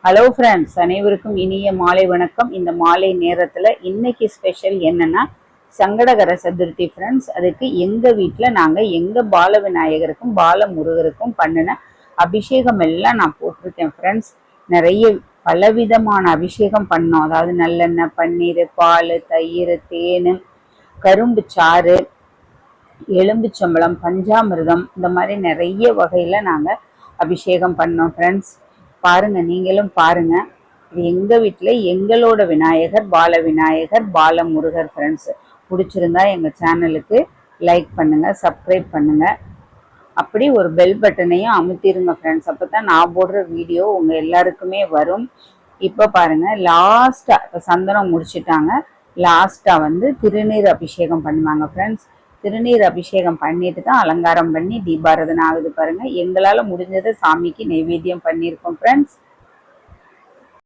Hello friends, அனைவருக்கும் இனிய மாலை வணக்கம். இந்த மாலை நேரத்தில் இன்னைக்கு ஸ்பெஷல் என்னன்னா சங்கடகர சதுர்த்தி ஃப்ரெண்ட்ஸ். அதுக்கு எங்கள் வீட்டில் நாங்கள் எங்கள் பால விநாயகருக்கும் பால முருகருக்கும் பண்ணின அபிஷேகம் எல்லாம் நான் போட்டிருக்கேன் ஃப்ரெண்ட்ஸ். நிறைய பலவிதமான அபிஷேகம் பண்ணோம். அதாவது நல்லெண்ணெய், பன்னீர், பால், தயிர், தேன், கரும்பு சாறு, எலும்புச்சம்பளம், பஞ்சாமிர்தம், இந்த மாதிரி நிறைய வகையில் நாங்கள் அபிஷேகம் பண்ணோம் ஃப்ரெண்ட்ஸ். பாருங்க, நீங்களும் பாருங்க. இது எங்க வீட்டில் எங்களோட விநாயகர் பால விநாயகர் பால முருகர் ஃப்ரெண்ட்ஸ். பிடிச்சிருந்தா எங்க சேனலுக்கு லைக் பண்ணுங்க, சப்ஸ்கிரைப் பண்ணுங்க, அப்படி ஒரு பெல் பட்டனையும் அமுத்திருங்க ஃப்ரெண்ட்ஸ். அப்பதான் நான் போடுற வீடியோ உங்க எல்லாருக்குமே வரும். இப்போ பாருங்க, லாஸ்டா இப்போ சந்தனம் முடிச்சிட்டாங்க. லாஸ்டா திருநீர் அபிஷேகம் பண்ணுவாங்க ஃப்ரெண்ட்ஸ். திருநீர் அபிஷேகம் பண்ணிட்டு தான் அலங்காரம் பண்ணி தீபாரதனை ஆகுது பாருங்க. எங்களால் முடிஞ்சதை சாமிக்கு நைவேத்தியம் பண்ணியிருக்கோம் ஃப்ரெண்ட்ஸ்.